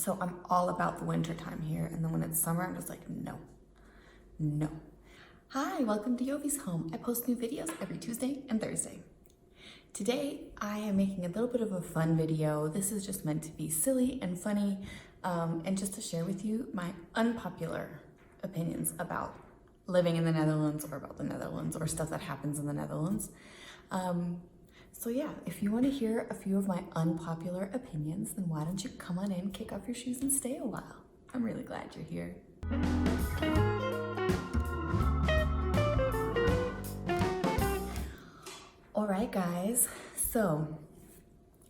So I'm all about the winter time here, and then when it's summer, I'm just like, no, no. Hi, welcome to Jovie's home. I post new videos every Tuesday and Thursday. Today, I am making a little bit of a fun video. This is just meant to be silly and funny, and just to share with you my unpopular opinions about living in the Netherlands or about the Netherlands or stuff that happens in the Netherlands. So yeah, if you want to hear a few of my unpopular opinions, then why don't you come on in, kick off your shoes, and stay a while. I'm really glad you're here. All right, guys, so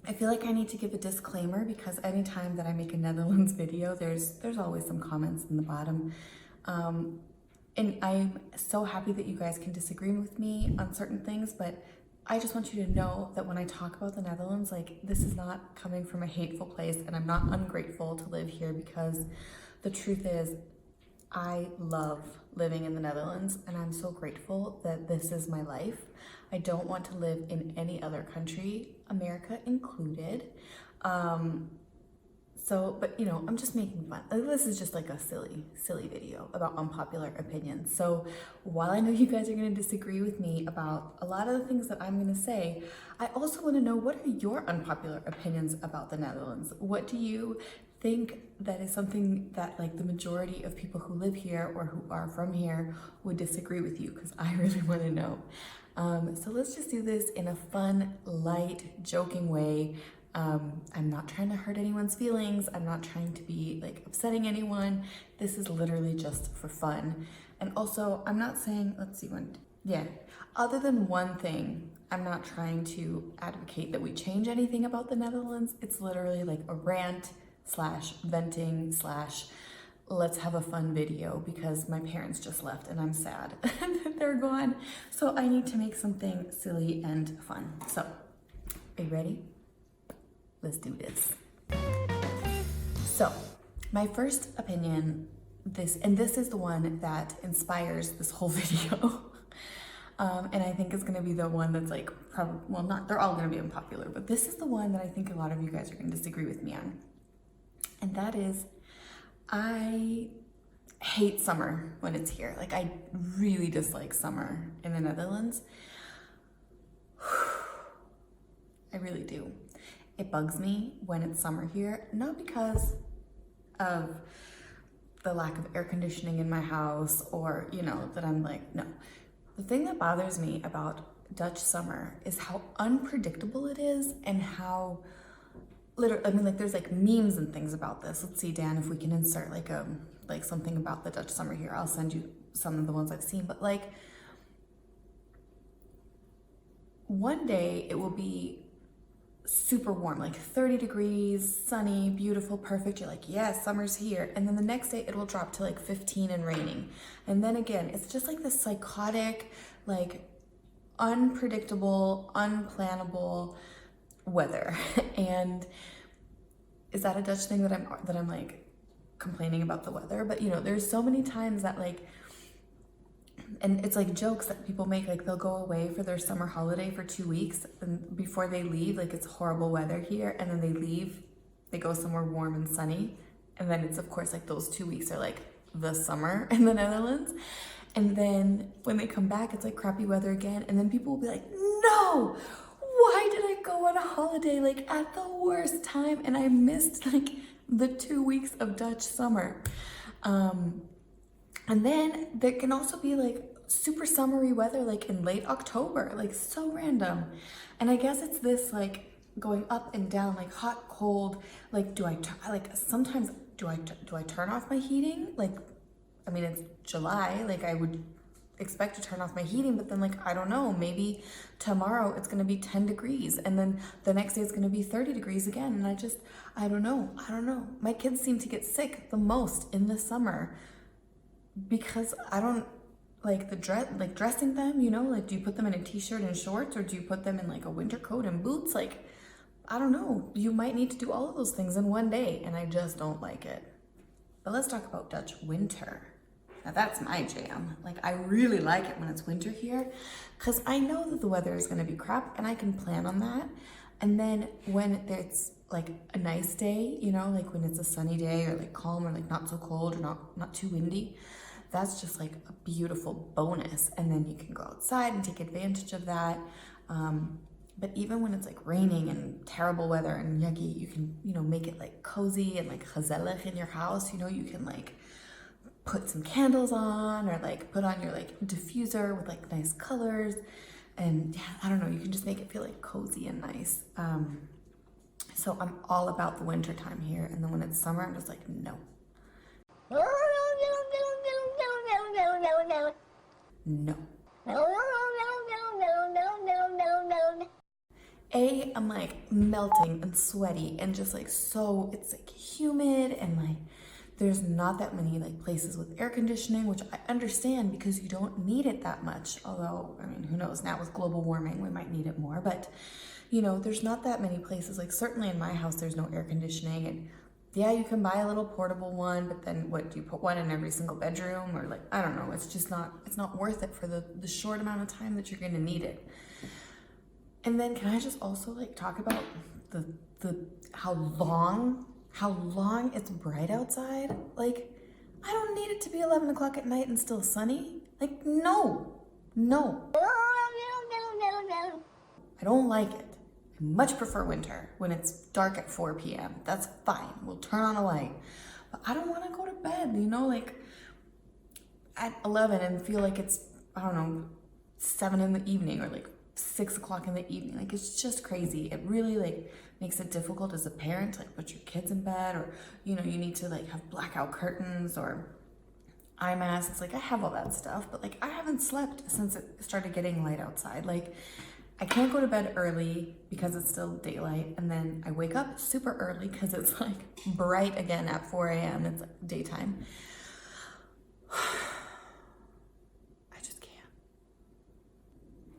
I feel like I need to give a disclaimer because anytime that I make a Netherlands video, there's always some comments in the bottom. And I'm so happy that you guys can disagree with me on certain things, but I just want you to know that when I talk about the Netherlands, like, this is not coming from a hateful place, and I'm not ungrateful to live here, because the truth is I love living in the Netherlands and I'm so grateful that this is my life. I don't want to live in any other country, America included. But you know, I'm just making fun. This is just like a silly video about unpopular opinions. So while I know you guys are going to disagree with me about a lot of the things that I'm going to say, I also want to know, what are your unpopular opinions about the Netherlands? What do you think that is something that, like, the majority of people who live here or who are from here would disagree with you? Because I really want to know. So let's just do this in a fun, light, joking way. I'm not trying to hurt anyone's feelings. I'm not trying to be like upsetting anyone. This is literally just for fun. And also, I'm not saying, other than one thing, I'm not trying to advocate that we change anything about the Netherlands. It's literally like a rant / venting / let's have a fun video, because my parents just left and I'm sad that they're gone. So I need to make something silly and fun. So, are you ready? Let's do this. So, my first opinion, this is the one that inspires this whole video. And I think it's gonna be the one that's like, they're all gonna be unpopular, but this is the one that I think a lot of you guys are gonna disagree with me on. And that is, I hate summer when it's here. Like, I really dislike summer in the Netherlands. I really do. It bugs me when it's summer here, not because of the lack of air conditioning in my house or, you know, that I'm like, no. The thing that bothers me about Dutch summer is how unpredictable it is, and how there's like memes and things about this. Let's see, Dan, if we can insert like something about the Dutch summer here. I'll send you some of the ones I've seen, but like, one day it will be super warm, like 30 degrees, sunny, beautiful, perfect. You're like, yes, summer's here. And then the next day it will drop to like 15 and raining. And then again, it's just like this psychotic, like unpredictable, unplannable weather. And is that a Dutch thing that I'm like complaining about the weather? But you know, there's so many times that like, and it's like jokes that people make, like they'll go away for their summer holiday for 2 weeks, and before they leave, like, it's horrible weather here, and then they leave, they go somewhere warm and sunny, and then it's of course like those 2 weeks are like the summer in the Netherlands. And then when they come back, it's like crappy weather again, and then people will be like, no, why did I go on a holiday like at the worst time and I missed like the 2 weeks of Dutch summer? And then there can also be like super summery weather like in late October, like so random. And I guess it's this like going up and down, like hot, cold, like sometimes do I turn off my heating? Like, I mean, it's July, like I would expect to turn off my heating, but then like, I don't know, maybe tomorrow it's gonna be 10 degrees and then the next day it's gonna be 30 degrees again. And I don't know. My kids seem to get sick the most in the summer because I don't like dressing them, you know, like, do you put them in a t-shirt and shorts, or do you put them in like a winter coat and boots? Like, I don't know. You might need to do all of those things in one day, and I just don't like it. But let's talk about Dutch winter. Now that's my jam. Like, I really like it when it's winter here, because I know that the weather is going to be crap and I can plan on that. And then when it's like a nice day, you know, like when it's a sunny day or like calm or like not so cold or not too windy, that's just like a beautiful bonus. And then you can go outside and take advantage of that. But even when it's like raining and terrible weather and yucky, you can, you know, make it like cozy and like gezellig in your house. You know, you can like put some candles on or like put on your like diffuser with like nice colors. And yeah, I don't know, you can just make it feel like cozy and nice. So I'm all about the winter time here. And then when it's summer, I'm just like, no. No. I'm like melting and sweaty and just like so, it's like humid and like there's not that many like places with air conditioning, which I understand because you don't need it that much. Although, I mean, who knows, now with global warming, we might need it more, but you know, there's not that many places. Like certainly in my house, there's no air conditioning, and yeah, you can buy a little portable one, but then what, do you put one in every single bedroom? Or like, I don't know, it's just not, it's not worth it for the short amount of time that you're gonna need it. And then can I just also like talk about the how long it's bright outside? Like, I don't need it to be 11 o'clock at night and still sunny. Like, no. I don't like it. I much prefer winter when it's dark at 4 p.m. That's fine. We'll turn on a light. But I don't want to go to bed, you know, like at 11 and feel like it's, I don't know, 7 in the evening or like 6 o'clock in the evening. Like, it's just crazy. It really like makes it difficult as a parent to like put your kids in bed, or, you know, you need to like have blackout curtains or eye masks. It's like, I have all that stuff, but like I haven't slept since it started getting light outside. Like, I can't go to bed early because it's still daylight, and then I wake up super early because it's like bright again at 4 a.m. It's like daytime. I just can't.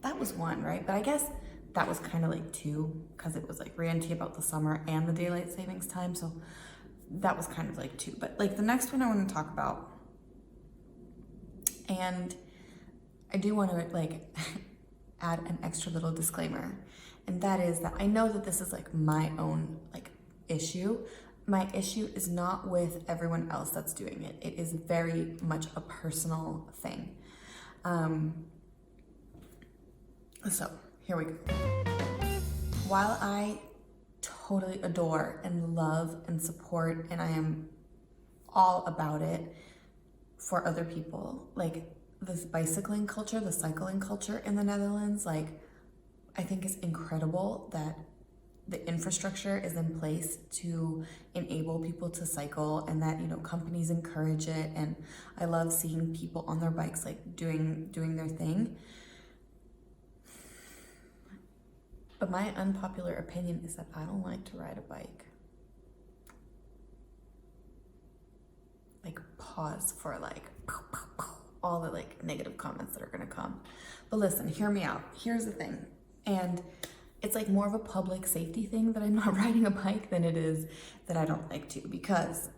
That was one, right? But I guess that was kind of like two, because it was like ranty about the summer and the daylight savings time. So that was kind of like two. But like the next one I want to talk about, and I do want to like add an extra little disclaimer, and that is that I know that this is like my own like issue. My issue is not with everyone else that's doing it. It is very much a personal thing. So here we go. While I totally adore and love and support, and I am all about it for other people, like this bicycling culture, the cycling culture in the Netherlands, like I think is incredible that the infrastructure is in place to enable people to cycle, and that, you know, companies encourage it. And I love seeing people on their bikes like doing their thing. But my unpopular opinion is that I don't like to ride a bike. Like, pause for like all the like negative comments that are gonna come. But listen, hear me out. Here's the thing. And it's like more of a public safety thing that I'm not riding a bike than it is that I don't like to, because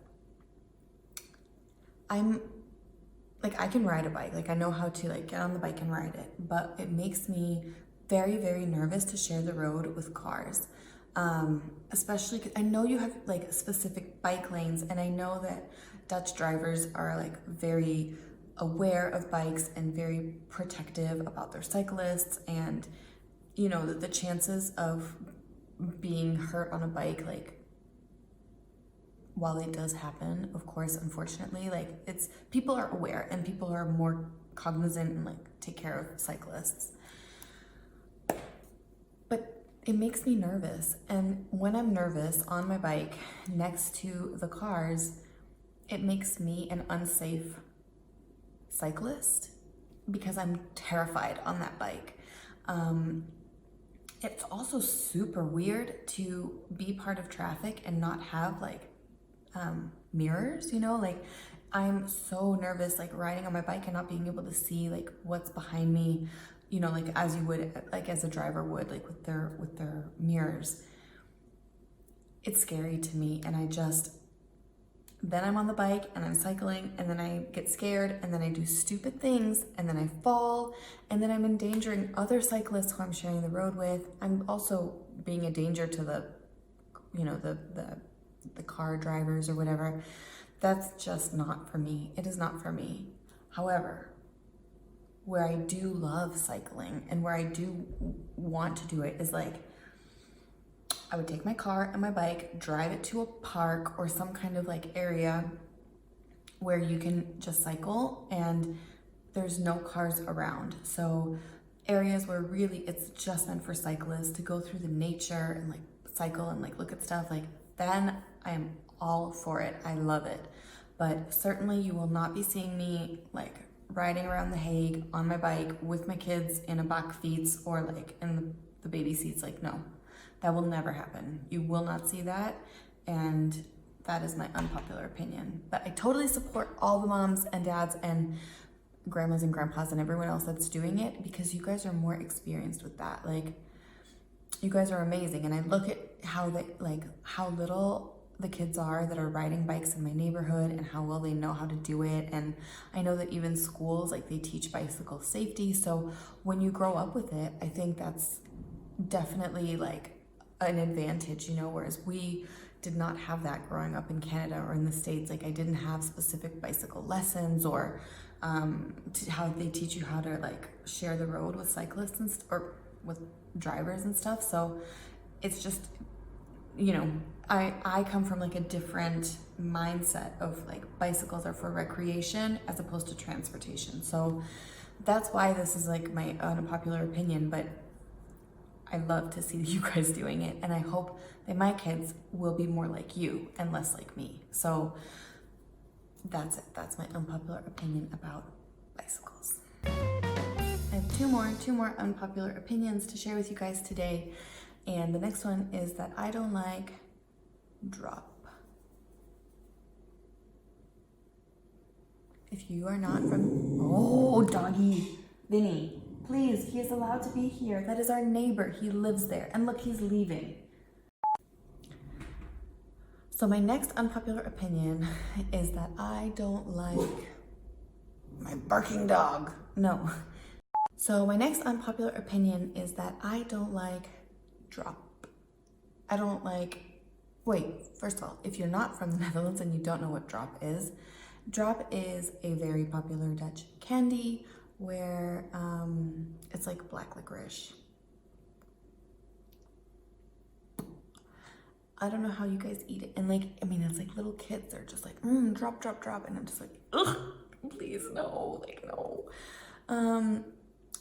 I'm like, I can ride a bike. Like, I know how to like get on the bike and ride it, but it makes me very, very nervous to share the road with cars. Especially 'cause I know you have like specific bike lanes, and I know that Dutch drivers are like very aware of bikes and very protective about their cyclists, and you know that the chances of being hurt on a bike, like, while it does happen, of course, unfortunately, like it's, people are aware and people are more cognizant and like take care of cyclists. But it makes me nervous, and when I'm nervous on my bike next to the cars, it makes me an unsafe cyclist because I'm terrified on that bike. It's also super weird to be part of traffic and not have like mirrors, you know, like I'm so nervous like riding on my bike and not being able to see like what's behind me, you know, like as you would, like as a driver would, like with their mirrors. It's scary to me, and then I'm on the bike and I'm cycling, and then I get scared, and then I do stupid things, and then I fall, and then I'm endangering other cyclists who I'm sharing the road with. I'm also being a danger to the you know, the car drivers or whatever. That's just not for me. It is not for me. However, where I do love cycling and where I do want to do it is like, I would take my car and my bike, drive it to a park or some kind of like area where you can just cycle and there's no cars around. So areas where really it's just meant for cyclists to go through the nature and like cycle and like look at stuff, like then I am all for it. I love it. But certainly you will not be seeing me like riding around The Hague on my bike with my kids in a back seats or like in the baby seats. Like, no, that will never happen. You will not see that. And that is my unpopular opinion. But I totally support all the moms and dads and grandmas and grandpas and everyone else that's doing it, because you guys are more experienced with that. Like, you guys are amazing. And I look at how how little the kids are that are riding bikes in my neighborhood and how well they know how to do it. And I know that even schools, like, they teach bicycle safety. So when you grow up with it, I think that's definitely like an advantage, you know, whereas we did not have that growing up in Canada or in the States. Like, I didn't have specific bicycle lessons or how they teach you how to like share the road with cyclists and or with drivers and stuff. So it's just, you know, I come from like a different mindset of like bicycles are for recreation as opposed to transportation. So that's why this is like my unpopular opinion, but I love to see you guys doing it. And I hope that my kids will be more like you and less like me. So that's it. That's my unpopular opinion about bicycles. I have two more unpopular opinions to share with you guys today. And the next one is that I don't like drop. If you are not from, oh, doggy, Vinny, please, he is allowed to be here. That is our neighbor. He lives there. And look, he's leaving. So my next unpopular opinion is that I don't like my barking dog. No. So my next unpopular opinion is that I don't like drop. I don't like, wait, first of all, if you're not from the Netherlands and you don't know what drop is a very popular Dutch candy where it's like black licorice. I don't know how you guys eat it. And like, I mean, it's like little kids are just like, drop, drop, drop. And I'm just like, ugh, please, no, like, no.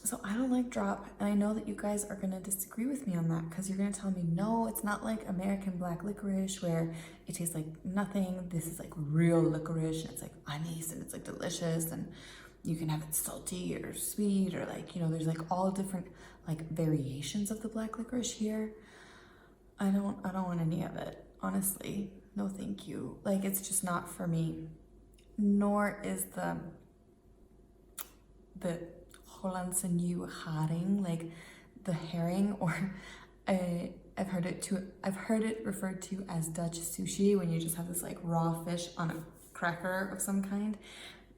So I don't like drop. And I know that you guys are gonna disagree with me on that because you're gonna tell me, no, it's not like American black licorice where it tastes like nothing. This is like real licorice and it's like anise and it's like delicious and you can have it salty or sweet or like, you know, there's like all different like variations of the black licorice here. I don't want any of it, honestly. No, thank you. Like, it's just not for me. Nor is the Hollandse nieuwe haring, like the herring, or I've heard it referred to as Dutch sushi when you just have this like raw fish on a cracker of some kind.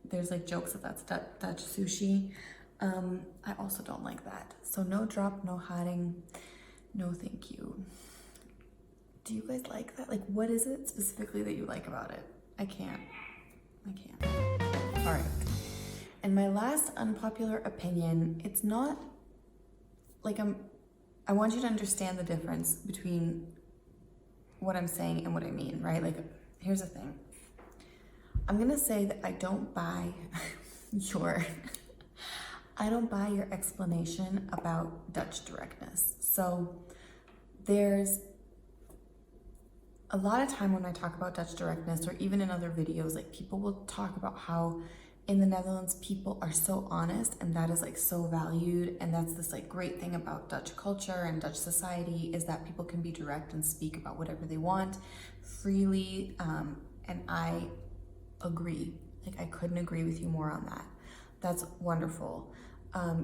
There's like jokes that that's Dutch sushi. I also don't like that. So no drop, no haring, no thank you. Do you guys like that? Like, what is it specifically that you like about it? I can't. All right. And my last unpopular opinion, it's not like I want you to understand the difference between what I'm saying and what I mean, right? Like, here's the thing. I'm gonna say that I don't buy your explanation about Dutch directness. So there's a lot of time when I talk about Dutch directness, or even in other videos, like people will talk about how in the Netherlands, people are so honest and that is like so valued. And that's this like great thing about Dutch culture and Dutch society is that people can be direct and speak about whatever they want freely. And I agree. Like, I couldn't agree with you more on that. That's wonderful.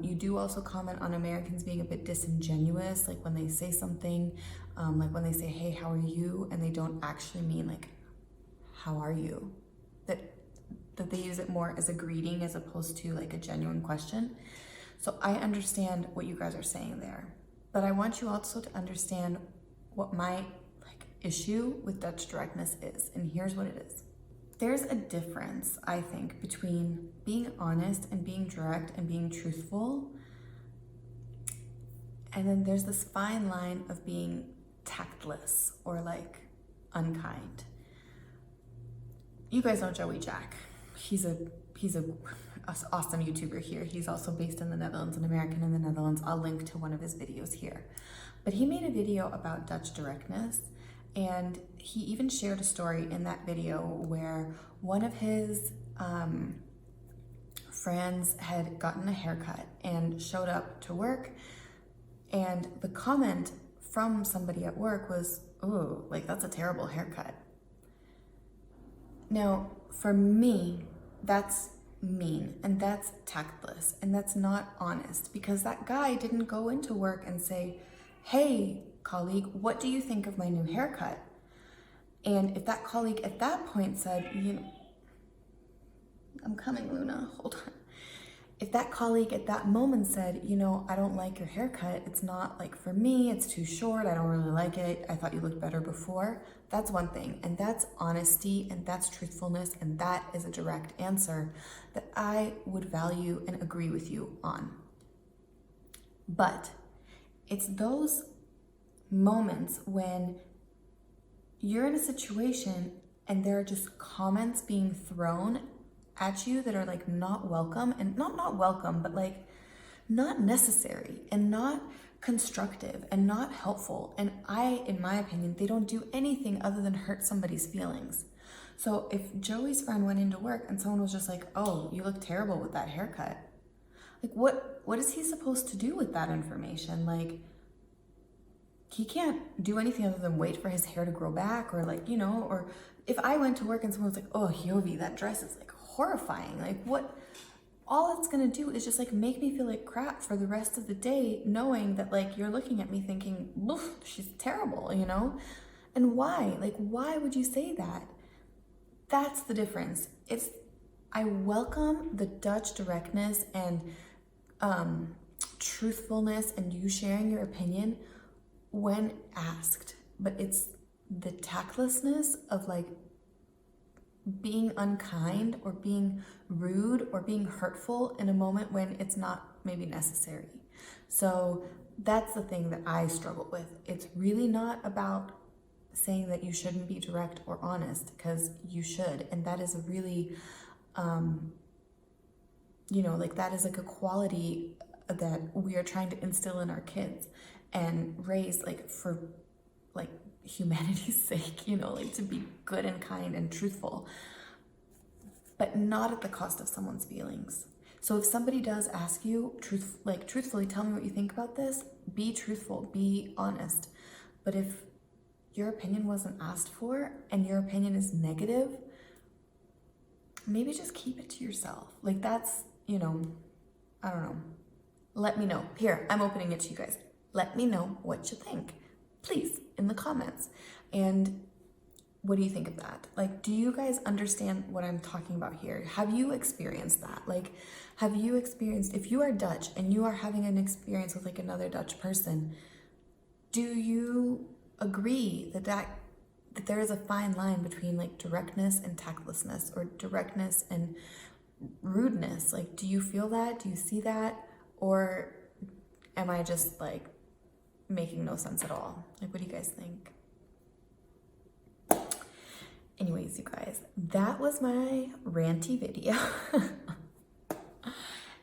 You do also comment on Americans being a bit disingenuous, like when they say something, like when they say, hey, how are you? And they don't actually mean like, how are you? That they use it more as a greeting as opposed to like a genuine question. So I understand what you guys are saying there, but I want you also to understand what my like issue with Dutch directness is, and here's what it is. There's a difference, I think, between being honest and being direct and being truthful. And then there's this fine line of being tactless or like unkind. You guys know Joey Jack. He's a awesome YouTuber here. He's also based in the Netherlands, an American in the Netherlands. I'll link to one of his videos here. But he made a video about Dutch directness, and he even shared a story in that video where one of his friends had gotten a haircut and showed up to work, and the comment from somebody at work was, "Oh, like that's a terrible haircut." Now, for me, that's mean and that's tactless and that's not honest, because that guy didn't go into work and say, "Hey, colleague, what do you think of my new haircut?" And if that colleague at that point said, I'm coming, Luna, hold on. If that colleague at that moment said, "I don't like your haircut, it's not like for me, it's too short, I don't really like it, I thought you looked better before," that's one thing. And that's honesty and that's truthfulness, and that is a direct answer that I would value and agree with you on. But it's those moments when you're in a situation and there are just comments being thrown at you that are like not welcome, and not welcome, but like not necessary and not constructive and not helpful. And in my opinion, they don't do anything other than hurt somebody's feelings. So if Joey's friend went into work and someone was just like, "Oh, you look terrible with that haircut," like what is he supposed to do with that information? Like, he can't do anything other than wait for his hair to grow back, or like, or if I went to work and someone was like, "Oh, Jovie, that dress is like horrifying," like what? All it's gonna do is just like make me feel like crap for the rest of the day, knowing that like you're looking at me thinking, "Oof, she's terrible," And why? Like, why would you say that? That's the difference. I welcome the Dutch directness and truthfulness and you sharing your opinion when asked, but it's the tactlessness of like being unkind or being rude or being hurtful in a moment when it's not maybe necessary. So that's the thing that I struggle with. It's really not about saying that you shouldn't be direct or honest, because you should, and that is a really that is like a quality that we are trying to instill in our kids and raise like for like humanity's sake, like to be good and kind and truthful, but not at the cost of someone's feelings. So if somebody does ask you truthfully, tell me what you think about this, be truthful, be honest. But if your opinion wasn't asked for and your opinion is negative, maybe just keep it to yourself. Like that's, I don't know. Let me know. Here, I'm opening it to you guys. Let me know what you think, please, in the comments. And what do you think of that? Like, do you guys understand what I'm talking about here? Have you experienced that? Like, have you experienced, if you are Dutch and you are having an experience with like another Dutch person, do you agree that there is a fine line between like directness and tactlessness, or directness and rudeness? Like, do you feel that? Do you see that? Or am I just like making no sense at all? Like, what do you guys think? Anyways, you guys, that was my ranty video.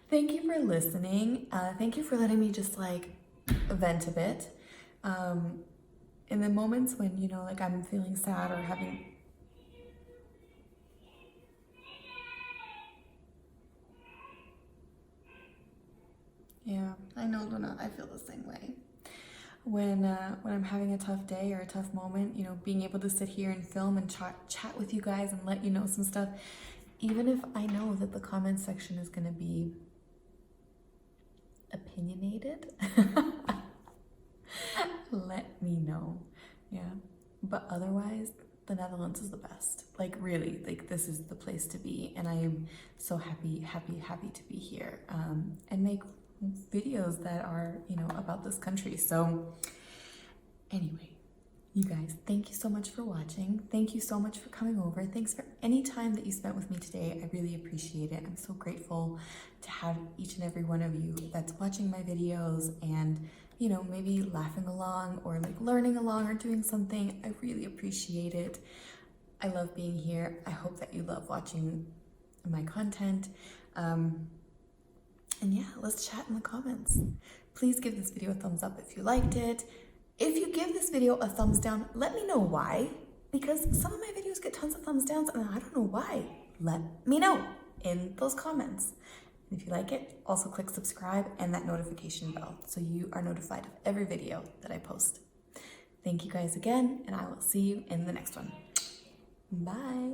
Thank you for listening. Thank you for letting me just like vent a bit. In the moments when, like I'm feeling sad or having... Yeah, I know, Luna, I feel the same way. When I'm having a tough day or a tough moment, being able to sit here and film and chat with you guys and let you know some stuff, even if I know that the comment section is going to be opinionated, let me know. Yeah, but otherwise, the Netherlands is the best. Like, really, like this is the place to be, and I am so happy to be here and make videos that are, about this country. So anyway, You guys, thank you so much for watching. Thank you so much for coming over. Thanks for any time that you spent with me today. I really appreciate it. I'm so grateful to have each and every one of you that's watching my videos and, you know, maybe laughing along or like learning along or doing something. I really appreciate it. I love being here. I hope that you love watching my content. And yeah, let's chat in the comments. Please give this video a thumbs up if you liked it. If you give this video a thumbs down, let me know why, because some of my videos get tons of thumbs downs and I don't know why. Let me know in those comments. And if you like it, also click subscribe and that notification bell so you are notified of every video that I post. Thank you guys again, and I will see you in the next one. Bye.